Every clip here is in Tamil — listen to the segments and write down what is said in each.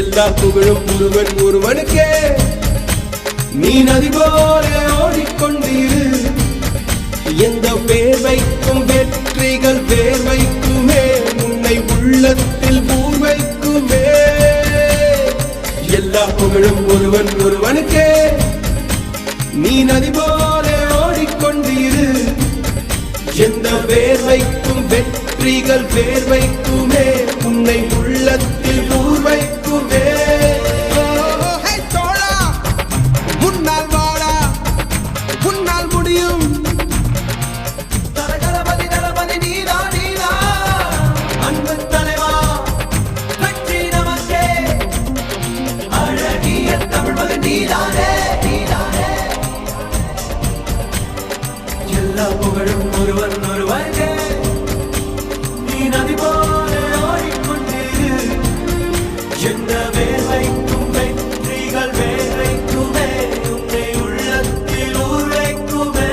எல்லா புகழும் ஒருவன் ஒருவனுக்கே. நீ நதி போல ஓடிக்கொண்டிரு. எந்த வேர்வைக்கும் வெற்றிகள் வேர்வைக்குமே, உன்னை உள்ளத்தில் ஊர்வைக்குமே. எல்லா புகழும் ஒருவன் ஒருவனுக்கே. நீ நதி போல ஓடிக்கொண்டிரு. எந்த வேர்வைக்கும் வெற்றிகள் வேர்வைக்குமே, உன்னை உள்ளத்தில் ஊர்வைக்குமே. தோழா முன்னால் வாடா, உன்னால் முடியும். தளபதி தளபதி நீதா நீதா, அன்பு தலைவா வெற்றி நமக்கே. அழகிய தமிழ் மகன் நீதானே நீதானே. எல்லா புகழும் ஒருவன் ஒருவனுக்கே. நீ நதி போல ஓடிக்கொண்டிரு. எந்த வேர்வைக்கும் வெற்றிகள் வேர்வைக்குமே, உன்னை உள்ளத்தில் ஊர்வைக்குமே.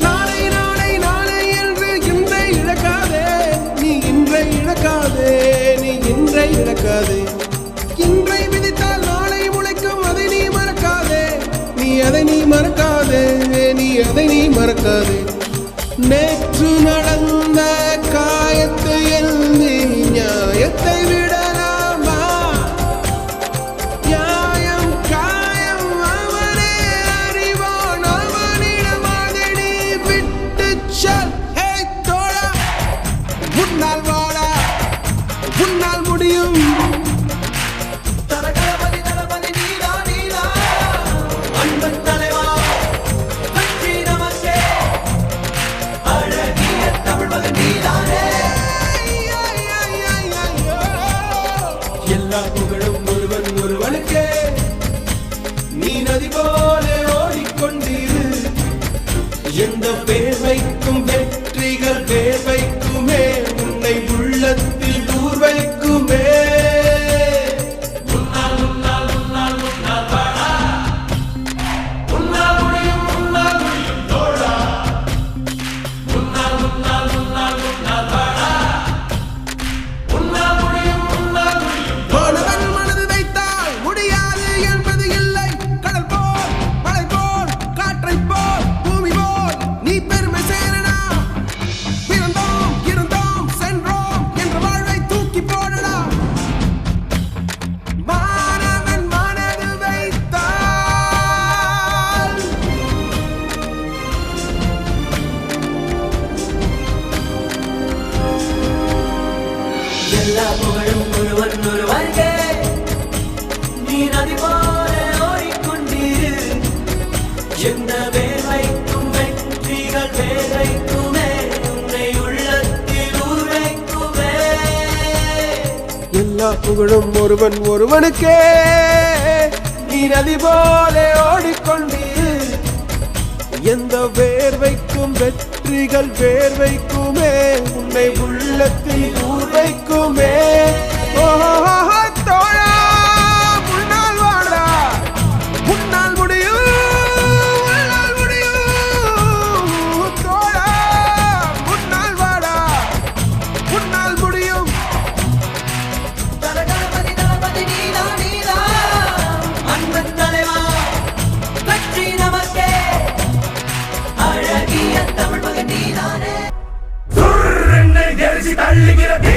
நாளை நாளை நாளை என்று இன்றை இழக்காதே, நீ இன்றை இழக்காதே, நீ இன்றை இழக்காதே. இன்றை விதித்தால் நாளை முளைக்கும், அதை நீ மறக்காதே, நீ அதை நீ மறக்காதே, நீ அதை நீ மறக்காதே. நேற்று நடந்த காயத்தை எழுதி நியாயத்தை விடலாமா? நியாயம் காயம் அவனே அறிவான், அவனிடம் அதை நீ விட்டுச் செல். ஹே தோழா முன்னால் வாடா, உன்னால் முடியும். தளபதி தளபதி நீதா நீதா, அன்பு தலைவா வெற்றி நமக்கே. அழகிய தமிழ் மகன் நீதானே. எல்லா புகழும் ஒருவன் ஒருவனுக்கே. நீ நதி போல ஓடிக்கொண்டிரு. எந்த வேர்வைக்கும் வெற்றிகள் வேர்வைக்குமே, உன்னை உள்ளத்தில் ஊர்வைக்குமே. முன்னால் முன்னால் முன்னால் முன்னால் வாடா. முன்னால் முடியும் தோழா. முன்னால் முன்னால் முன்னால் முன்னால் வாடா. முன்னால் முடியும் மாணவன் மனது வைத்தால் முடியாது என்பது இல்லை. கடல் போல் மலை போல் காற்றை போல் பூமி போல் நீ பெருமை சேரனா. பிறந்தோம் இருந்தோம் சென்றோம் என்ற வாழ்வை தூக்கி போடடா. மாணவன் மனது வைத்தால் எல்லா புகழும் ஒருவன் ஒருவனுக்கே. நீ நதி போல ஓடிக்கொண்டிரு. எந்த வேர்வைக்கும் வெற்றிகள் வேர்வைக்குமே, உன்னை உள்ளத்தில் ஊர்வைக்குமே. எல்லா புகழும் ஒருவன் ஒருவனுக்கே. நீ நதி போல ஓடிக்கொண்டிரு. எந்த வேர்வைக்கும் வெற்றிகள் வேர்வைக்குமே, உன்னை உள்ளத்தில் ஊர்வைக்குமே. தோழா முன்னால் வாடா, உன்னால் முடியும், உன்னால் முடியும். தோழா முன்னால் வாடா, உன்னால் முடியும். தளபதி தளபதி நீதா நீதா, அன்பு தலைவா வெற்றி நமக்கே. அழகிய தமிழ் மகன் நீதானே. என்னை தரிசி தள்ளுகிற தீ